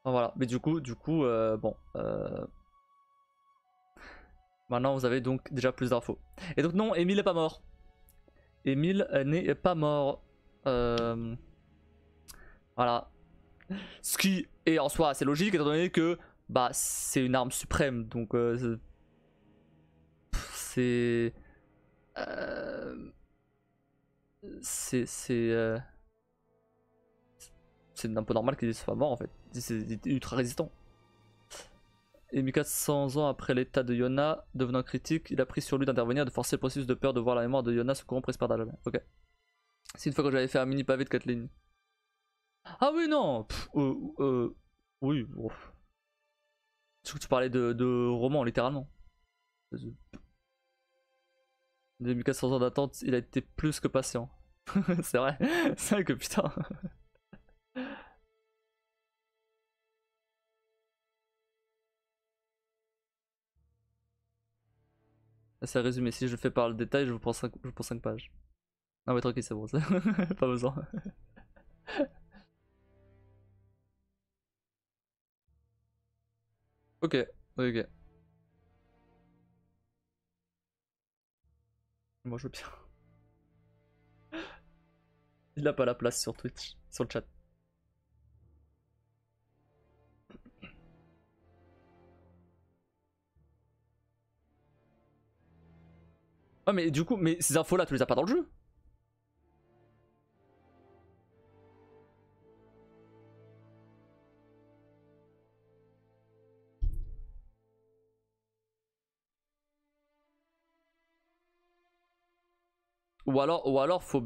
Enfin, voilà. Mais bon. Maintenant, vous avez donc déjà plus d'infos. Et donc, non, Émile est pas mort. Émile n'est pas mort. Voilà. Ce qui est en soi assez logique, étant donné que bah, c'est une arme suprême. Donc, c'est. Euh, c'est. C'est un peu normal qu'il soit mort en fait. C'est ultra résistant. Et 1400 ans après l'état de Yona devenant critique, il a pris sur lui d'intervenir et de forcer le processus de peur de voir la mémoire de Yona se corrompre et se perdre à jamais. Ok. C'est une fois que j'avais fait un mini pavé de Kathleen. Ah oui, non oui, bon. Je crois que tu parlais de roman, littéralement. De 1400 ans d'attente, il a été plus que patient. C'est vrai, c'est vrai que putain. C'est résumé, si je le fais par le détail, je vous prends 5 pages. Non mais tranquille, c'est bon, pas besoin. Ok, ok. Moi je veux bien. Il a pas la place sur Twitch, sur le chat. Ouais mais du coup, mais ces infos là, tu les as pas dans le jeu? Ou alors faut...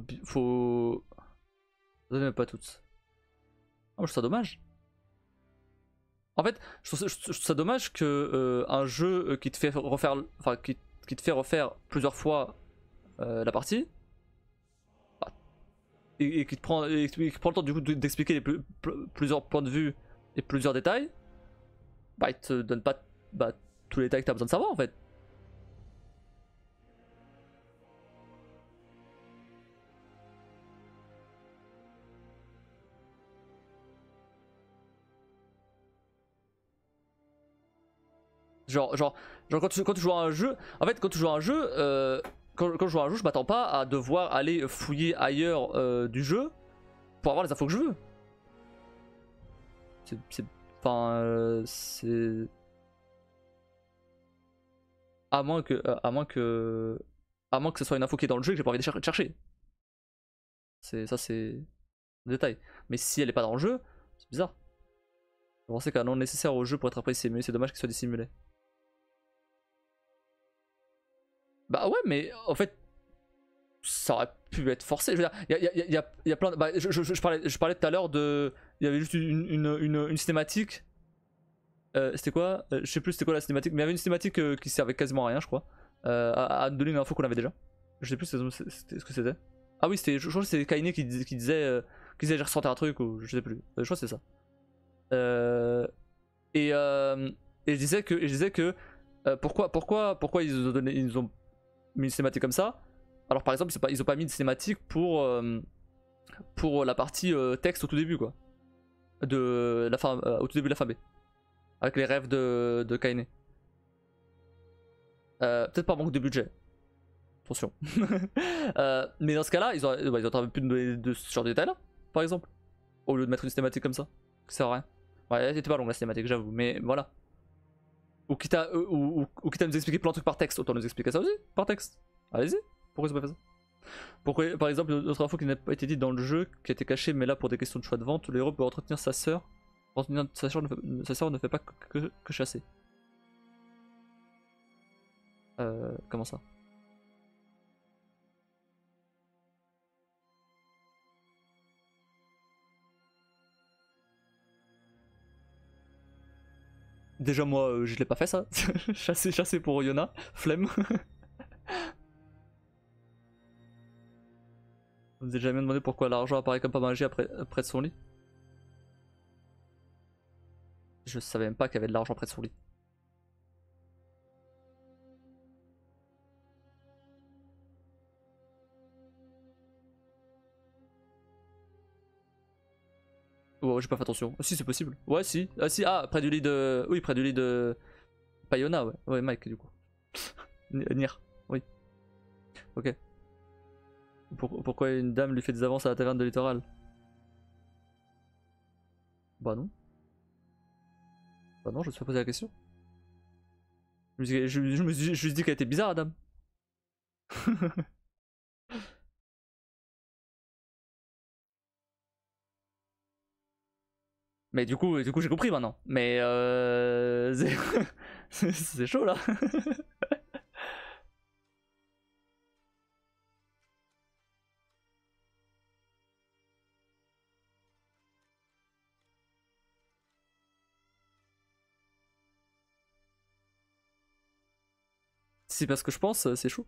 Donnez pas toutes. Ah, moi, je trouve ça dommage. En fait, je trouve ça dommage que un jeu qui te fait refaire, enfin qui te fait refaire plusieurs fois la partie, bah, et qui prend le temps du coup d'expliquer plusieurs points de vue et plusieurs détails, bah il te donne pas bah, tous les détails que t'as besoin de savoir en fait. Genre quand tu joues à un jeu, en fait quand tu joues à un jeu, quand je joue à un jeu, je m'attends pas à devoir aller fouiller ailleurs du jeu pour avoir les infos que je veux. Enfin, c'est à moins que, à moins que ce soit une info qui est dans le jeu et que j'ai pas envie de chercher. C'est un détail. Mais si elle est pas dans le jeu, c'est bizarre. Je pensais qu'un nom nécessaire au jeu pour être apprécié, mais c'est dommage qu'il soit dissimulé. Bah ouais, mais en fait, ça aurait pu être forcé. Je veux dire, il y a plein de... Bah, je parlais tout à l'heure de... Il y avait juste une cinématique. C'était quoi Je sais plus c'était quoi la cinématique, mais il y avait une cinématique qui servait quasiment à rien, je crois. À donner une info qu'on avait déjà. Je sais plus ce que c'était. Ah oui, je crois que c'était Kainé qui disait j'ai ressenti un truc ou je sais plus. Je crois que c'est ça. Euh, et, euh, et je disais que pourquoi ils nous ont mis une cinématique comme ça. Alors par exemple ils ont pas mis de cinématique pour la partie texte au tout début quoi. De la fin, au tout début de la fin B. Avec les rêves de Kainé. Peut-être par manque de budget. Attention. Mais dans ce cas-là, ils auraient pu nous donner de ce genre de détails là, par exemple. Au lieu de mettre une cinématique comme ça. Ça sert à rien. Ouais, elle était pas longue la cinématique, j'avoue, mais voilà. Ou quitte à nous expliquer plein de trucs par texte, autant nous expliquer ça aussi, par texte. Allez-y, pourquoi ils ont pas fait ça? Pourquoi, par exemple, notre info qui n'a pas été dite dans le jeu, qui a été cachée, mais là pour des questions de choix de vente, le héros peut entretenir sa sœur. Entretenir sa sœur ne fait pas que chasser. Comment ça? Déjà moi, je l'ai pas fait ça. Chasser pour Yona, flemme. Vous vous êtes jamais demandé pourquoi l'argent apparaît comme pas magie près de son lit? Je savais même pas qu'il y avait de l'argent près de son lit. Oh, j'ai pas fait attention. Si, c'est possible. Ouais, si. Ah, si, ah, près du lit de. Oui, près du lit de. Payona, ouais. Ouais, Mike, du coup. Nier. Oui. Ok. Pourquoi une dame lui fait des avances à la taverne de littoral? Bah non. Bah non, je me suis pas posé la question. Je me suis dit qu'elle était bizarre, la dame. Mais du coup j'ai compris maintenant. Mais c'est chaud là. C'est parce que je pense, c'est chaud.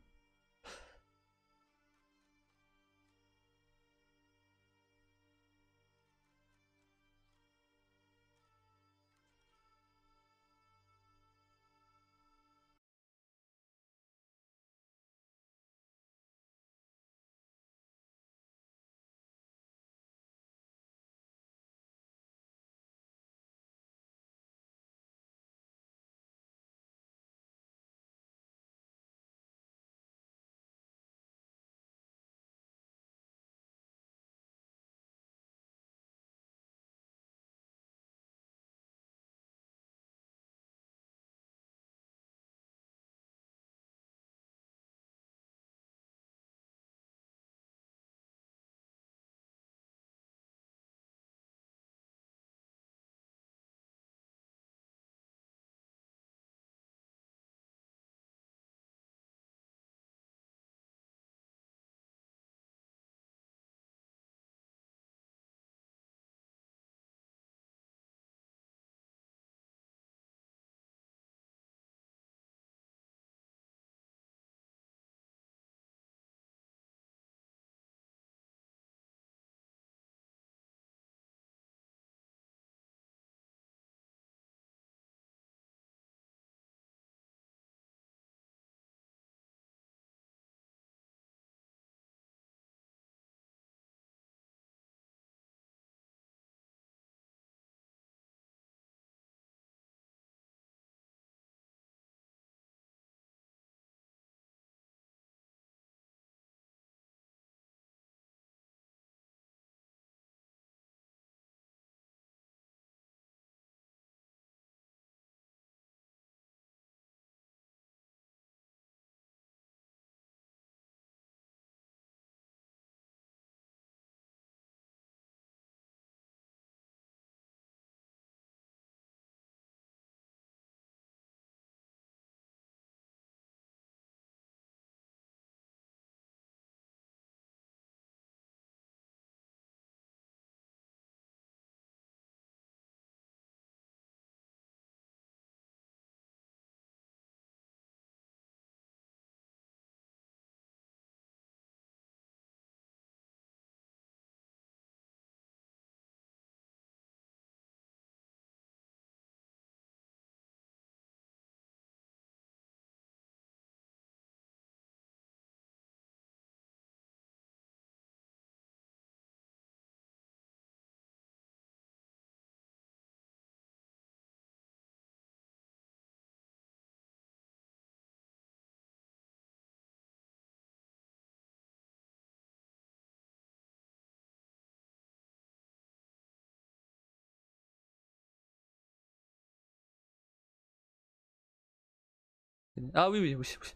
Ah oui, oui, oui, oui.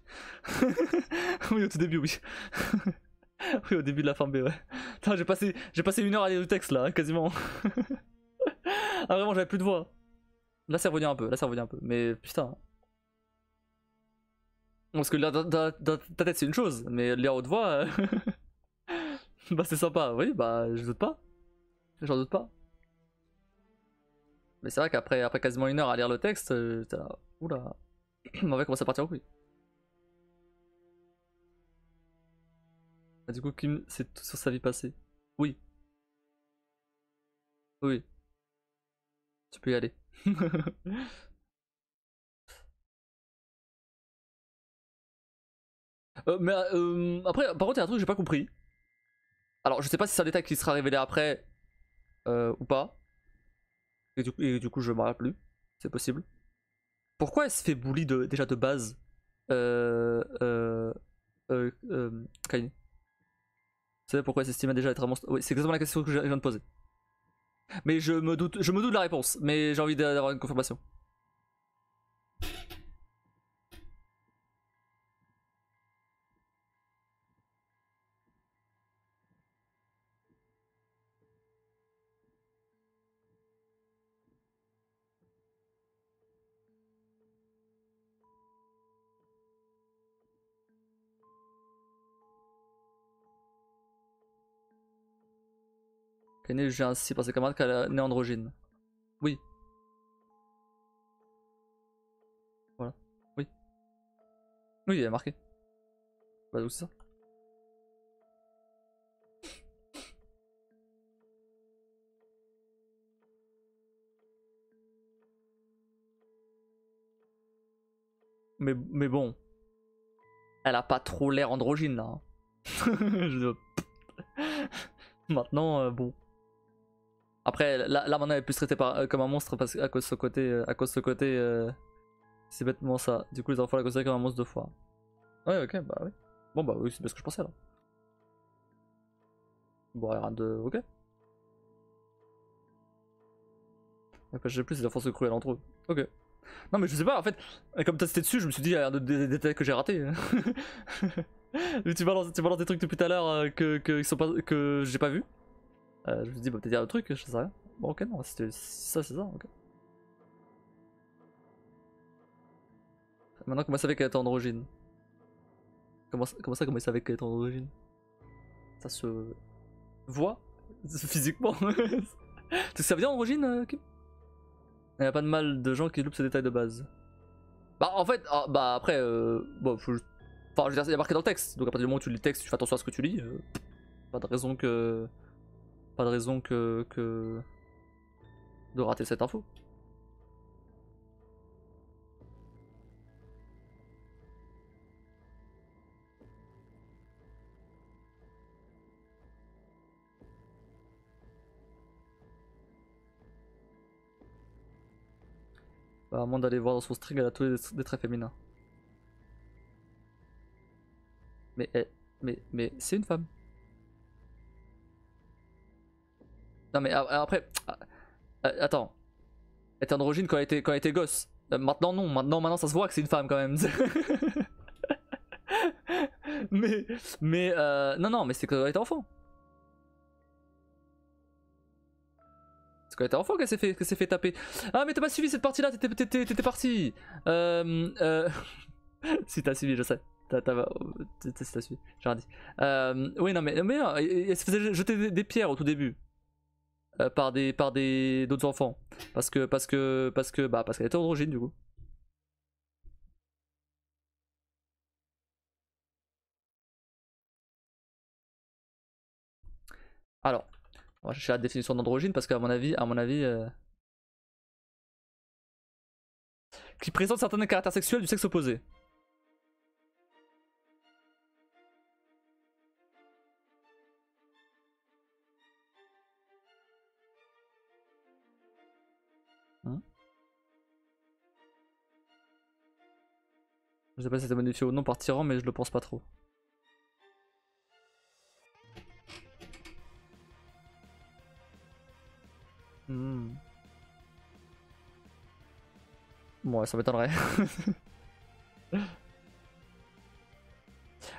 Oui, au tout début, oui. Oui, au début de la fin B, ouais. Putain, j'ai passé 1 heure à lire le texte là, quasiment. Ah vraiment, j'avais plus de voix. Là, c'est revenu un peu, là, c'est revenu un peu. Mais putain. Parce que lire dans ta tête, c'est une chose, mais lire haute voix, bah c'est sympa. Oui, bah je doute pas. J'en doute pas. Mais c'est vrai après quasiment 1 heure à lire le texte, t'es là. Oula. On va commencer à partir en couille. Ah, du coup, Kim, c'est tout sur sa vie passée. Oui, oui, tu peux y aller. Mais après, par contre, il y a un truc que j'ai pas compris. Alors, je sais pas si c'est un détail qui sera révélé après ou pas. Et du coup je me rappelle plus. C'est possible. Pourquoi elle se fait bully déjà de base Kaine? Vous savez pourquoi elle s'estime déjà être un monstre? Oui, c'est exactement la question que je viens de poser. Mais je me doute de la réponse, mais j'ai envie d'avoir une confirmation. Kaine est jugée ainsi par ses camarades qu'elle est née androgyne. Oui, voilà. Oui. Oui, il y a marqué. Bah donc c'est ça. Mais bon, elle a pas trop l'air androgyne là. Hein. Maintenant, bon. Après, là maintenant, elle est plus traitée comme un monstre parce, à cause de ce côté. C'est bêtement ça. Du coup, les enfants la considèrent comme un monstre de foire. Ouais, ok, bah oui. Bon, bah oui, c'est bien ce que je pensais là. Bon, rien de. Ok. Après, je sais plus si les enfants se cruellent entre eux. Ok. Non, mais je sais pas, en fait, comme t'as cité dessus, je me suis dit, il y a des détails que j'ai ratés. Mais tu balances des trucs depuis tout à l'heure que j'ai pas vu. Je me suis dit, bah, peut-être y a un truc, je sais rien. Bon, ok, non, si ça, c'est ça, ok. Maintenant, comment il savait qu'elle était androgyne? Comment ça, comment il savait qu'elle était androgyne? Ça se voit physiquement. Tu sais ça veut dire androgyne, Kim? Il n'y a pas de mal de gens qui loupent ce détail de base. Bah, en fait, bah après, bon, enfin, je veux dire, il y a marqué dans le texte, donc à partir du moment où tu lis le texte, tu fais attention à ce que tu lis. Pas de raison que. Pas de raison que. De rater cette info. Bah, à moins d'aller voir dans son string, elle a tous des traits féminins. Mais, mais c'est une femme. Non, mais après. Attends. Elle était androgyne quand elle était gosse. Maintenant, non. Maintenant, ça se voit que c'est une femme quand même. mais. Non, non, mais c'est quand elle était enfant. C'est quand elle était enfant qu'elle s'est fait taper. Ah, mais t'as pas suivi cette partie-là, t'étais parti. Si t'as suivi, je sais. Si t'as suivi, j'ai rien dit. Oui, non, mais elle se faisait jeter des pierres au tout début. Par des d'autres enfants. Parce qu'elle était androgyne du coup. Alors, on va chercher la définition d'androgyne parce qu'à mon avis, qui présente certains caractères sexuels du sexe opposé. Hmm. Je sais pas si c'était modifié ou non par Tyran, mais je le pense pas trop. Hmm. Bon, ouais, ça m'étonnerait.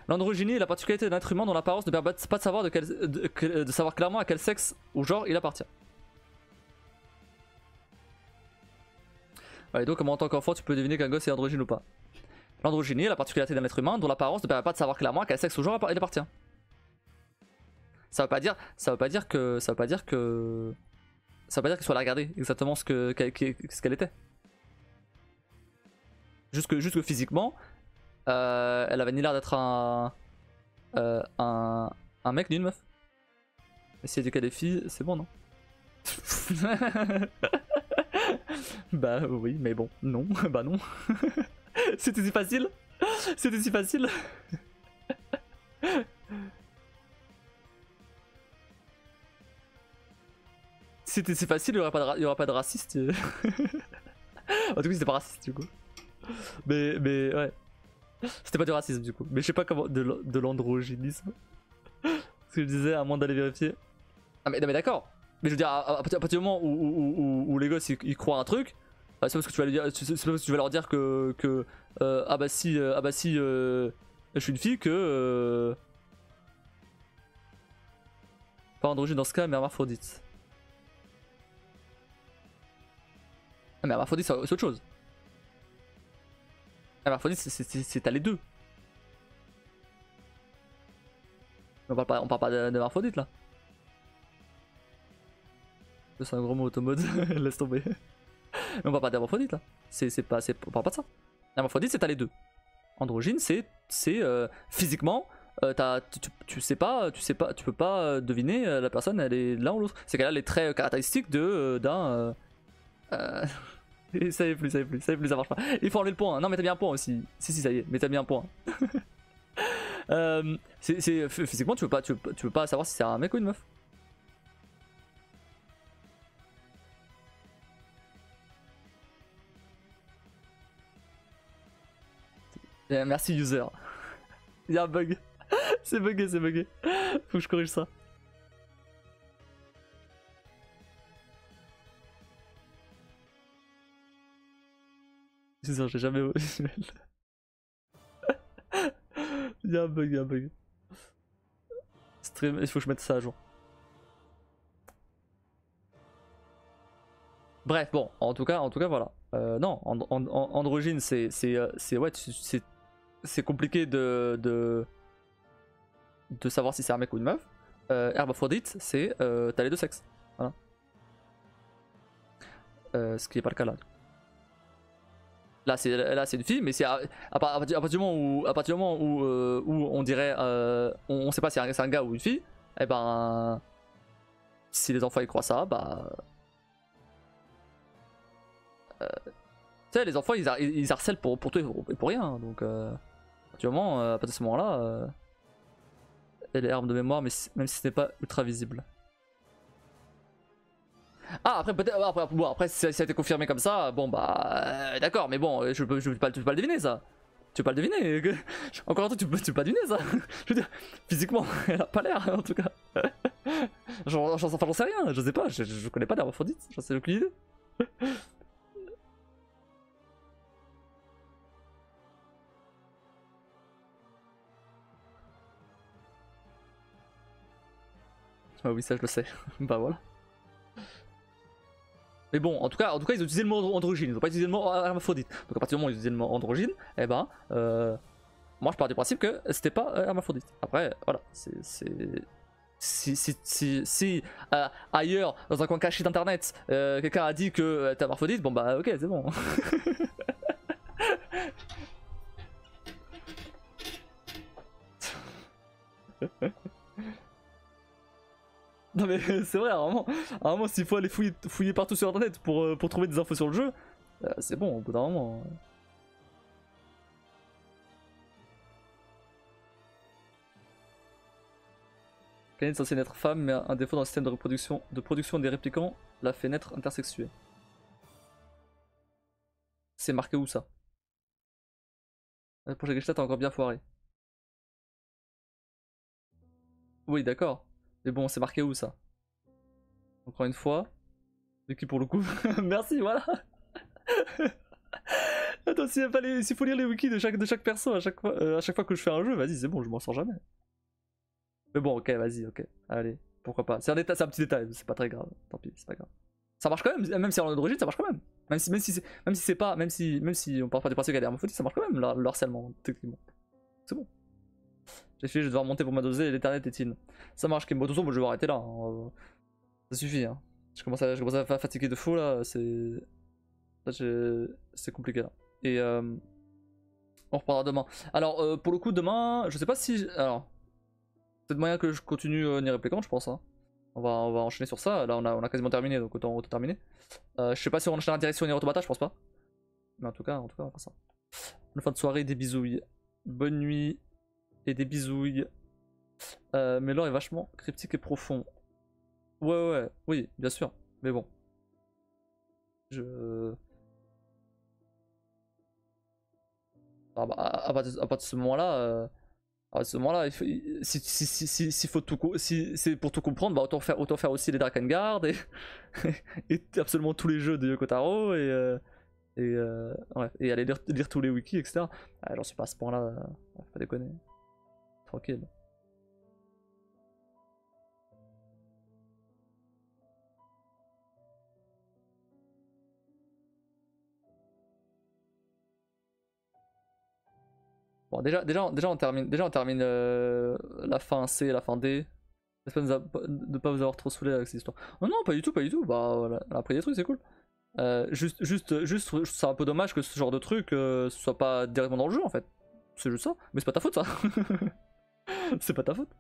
L'androgynie est la particularité d'un être humain dont l'apparence ne permet pas de savoir, de savoir clairement à quel sexe ou genre il appartient. Ouais, et donc, comment en tant qu'enfant tu peux deviner qu'un gosse est androgyne ou pas? L'androgynie est la particularité d'un être humain dont l'apparence ne permet pas de savoir clairement à quel sexe ou genre il appartient. Ça veut pas dire que. Ça veut pas dire que. Ça veut pas dire qu'il soit allé regarder exactement ce qu'elle était. Juste que physiquement, elle avait ni l'air d'être un mec ni une meuf. Et si elle éduquait des filles, c'est bon, non? Bah oui, mais bon, non, bah non. C'était si facile. C'était si facile. c'était c'est facile, il y aurait pas de raciste. En tout cas, c'était pas raciste du coup. Mais ouais. C'était pas du racisme du coup. Mais je sais pas comment. De l'androgynisme. Ce que je disais, à moins d'aller vérifier. Ah, mais, non, mais d'accord. Mais je veux dire, à partir du moment où les gosses ils croient un truc, c'est parce que tu vas, c'est parce que tu vas leur dire que ah bah si, je suis une fille que. Pas androgyne dans ce cas, mais hermaphrodite. Ah, mais hermaphrodite c'est autre chose. Hermaphrodite c'est t'as les deux. On parle pas d'hermaphrodite là. C'est un gros mot automode, laisse tomber. Mais on parle pas d'hermaphrodite là. On parle pas de ça. Hermaphrodite c'est t'as les deux. Androgyne c'est physiquement tu peux pas deviner la personne elle est l'un ou l'autre. C'est qu'elle a les traits caractéristiques d'un ça y est plus, ça marche pas. Il faut enlever le point. Non mais t'as bien un point aussi. Si ça y est, mais t'as bien un point. Physiquement tu peux pas savoir si c'est un mec ou une meuf. Merci user. Il y a un bug. C'est bugué. Faut que je corrige ça. J'ai jamais. Il y a un bug. Stream, il faut que je mette ça à jour. Bref, bon, en tout cas voilà. Non, androgyne, ouais, c'est compliqué de savoir si c'est un mec ou une meuf. Hermaphrodite, c'est t'as les deux sexes. Voilà. Ce qui n'est pas le cas là. Là c'est une fille, mais c'est à partir du moment où on dirait on sait pas si c'est un gars ou une fille, et ben si les enfants ils croient ça, bah tu sais les enfants ils harcèlent pour tout et pour rien, hein, donc à partir à partir de ce moment là elle est arme de mémoire, mais même si ce n'est pas ultra visible. Ah après peut-être bon, après si ça a été confirmé comme ça, bon bah d'accord, mais bon je peux pas le deviner ça. Tu peux pas le deviner. Encore un truc, tu peux pas deviner ça. Je veux dire, physiquement, elle a pas l'air en tout cas. J'en sais rien, je sais pas, je connais pas d'hermaphrodite, j'en sais aucune idée. Ah oui, ça je le sais. Bah voilà. Mais bon, en tout cas, ils ont utilisé le mot androgyne, ils ont pas utilisé le mot hermaphrodite. Donc à partir du moment où ils ont utilisé le mot androgyne, eh ben, moi je pars du principe que c'était pas hermaphrodite. Après, voilà, si ailleurs, dans un coin caché d'internet, quelqu'un a dit que t'es hermaphrodite, bon bah ok, c'est bon. Non mais c'est vrai, vraiment s'il faut aller fouiller partout sur internet pour trouver des infos sur le jeu, c'est bon au bout d'un moment. Canin est censé naître femme, mais un défaut dans le système de production des réplicants l'a fait naître intersexué. C'est marqué où ça? Le projet Gestalt a encore bien foiré. Oui d'accord, mais bon c'est marqué où ça? Encore une fois, qui pour le coup, merci voilà. Attends, s'il faut lire les wikis de chaque perso à chaque fois que je fais un jeu, vas-y c'est bon, je m'en sors jamais. Mais bon, ok, vas-y, ok. Allez, pourquoi pas. C'est un petit détail, c'est pas très grave. Tant pis, c'est pas grave. Ça marche quand même si on est d'origine, ça marche quand même. Même si on part pas du principe qu'elle est hermaphrodite, ça marche quand même le harcèlement, techniquement. C'est bon. J'ai fini, je vais devoir monter pour ma dosée et l'éternel tétine. Ça marche, Kimbo. De toute façon, moi, je vais arrêter là. Hein. Ça suffit. Hein. Je commence à fatiguer de fou là. C'est compliqué là. Et on reprendra demain. Alors, pour le coup, demain, je sais pas si. Alors. Peut-être moyen que je continue Nier Replicant, je pense. Hein. On va enchaîner sur ça. Là, on a quasiment terminé, donc autant terminer. Je sais pas si on enchaîne en direction Nier Automata, je pense pas. Mais en tout cas, on va faire ça. Bonne fin de soirée, des bisouilles. Bonne nuit et des bisouilles. Mais l'or est vachement cryptique et profond. Ouais, oui, bien sûr. Mais bon. Je... à partir de ce moment-là, à ce moment-là, si faut tout, si c'est pour tout comprendre, bah autant faire aussi les Drakengard et, et absolument tous les jeux de Yoko Taro ouais, et aller lire tous les wikis, etc. Ah, j'en suis pas à ce point-là, faut pas déconner. Tranquille. Bon, déjà on termine la fin C et la fin D. J'espère de pas vous avoir trop saoulé avec cette histoire. Oh non, pas du tout, pas du tout. Bah voilà, après des trucs, c'est cool. C'est un peu dommage que ce genre de truc ce soit pas directement dans le jeu en fait. C'est juste ça. Mais c'est pas ta faute ça. C'est pas ta faute.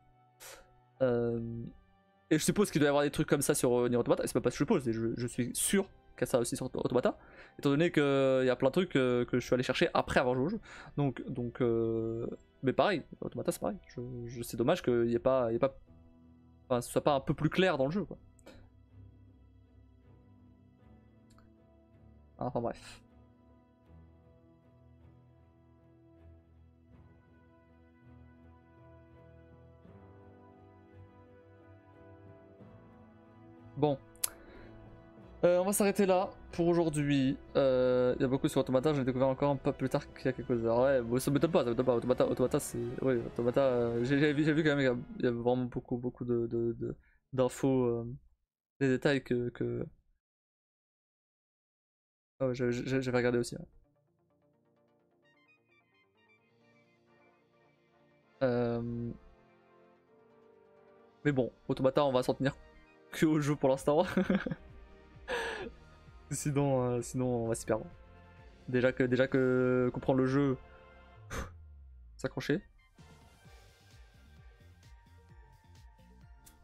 Et je suppose qu'il doit y avoir des trucs comme ça sur Nier Automata. Et c'est pas parce que je suppose, je suis sûr qu'il y a ça aussi sur Automata. Étant donné qu'il y a plein de trucs que je suis allé chercher après avoir joué au jeu. Donc mais pareil, Automata c'est pareil. C'est dommage qu'il y ait pas. Enfin, ce soit pas un peu plus clair dans le jeu quoi. Enfin bref. Bon. On va s'arrêter là pour aujourd'hui. Il y a beaucoup sur Automata, j'en ai découvert encore un peu plus tard qu'il y a quelques heures. Ouais, bon, ça m'étonne pas, ça m'étonne pas. Automata c'est. Ouais, Automata, j'ai vu quand même qu'il y a vraiment beaucoup d'infos, des détails que... Ah ouais, j'avais regardé aussi. Ouais. Mais bon, Automata, on va s'en tenir que au jeu pour l'instant. Sinon, on va s'y perdre. Déjà que comprendre le jeu, s'accrocher.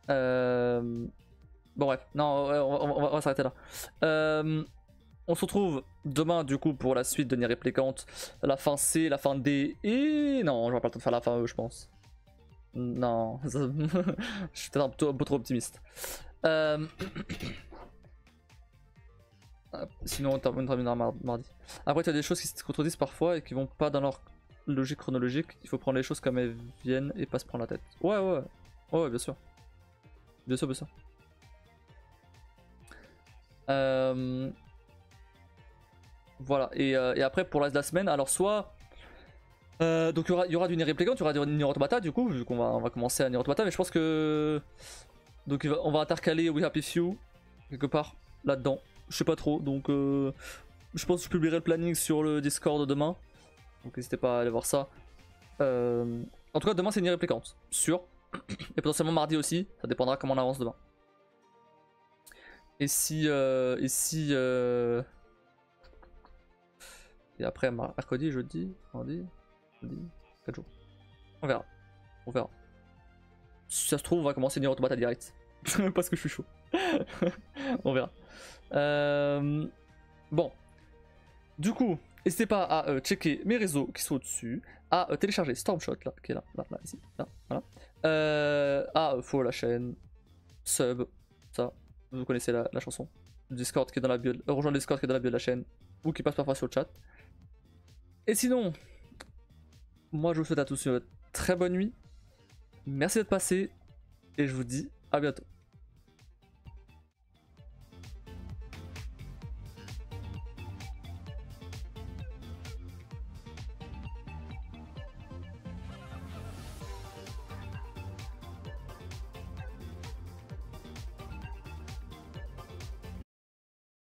Bon bref, non, on va s'arrêter là. On se retrouve demain du coup pour la suite de Nier Replicant, la fin C, la fin D et... Non, j'aurai pas le temps de faire la fin E je pense. Non, je suis peut-être un peu trop optimiste. Sinon on terminera mardi. Après tu as des choses qui se contredisent parfois et qui vont pas dans leur logique chronologique. Il faut prendre les choses comme elles viennent et pas se prendre la tête. Ouais, bien sûr. Bien sûr. Voilà, et après pour le reste de la semaine, alors soit... donc il y aura du Nier Replicant, il y aura du Nier Automata du coup, vu qu'on va commencer à Nier Automata, mais je pense que... Donc on va intercaler We Happy Few, quelque part, là-dedans. Je sais pas trop, donc je pense que je publierai le planning sur le Discord demain. Donc n'hésitez pas à aller voir ça. En tout cas, demain c'est Nier Replicant, sûr. Et potentiellement mardi aussi, ça dépendra comment on avance demain. Et et après mercredi, jeudi, mardi, 4 jours. On verra. Si ça se trouve, on va commencer Nier Automata direct. Parce que je suis chaud. On verra. Bon. Du coup, n'hésitez pas à checker mes réseaux qui sont au-dessus, à télécharger Stormshot, là, qui est là, ici, là, voilà. À follow la chaîne, sub, ça, vous connaissez la chanson. Discord qui est dans la bio, rejoindre le Discord qui est dans la bio de la chaîne, ou qui passe parfois sur le chat. Et sinon, moi je vous souhaite à tous une très bonne nuit. Merci d'être passé, et je vous dis à bientôt.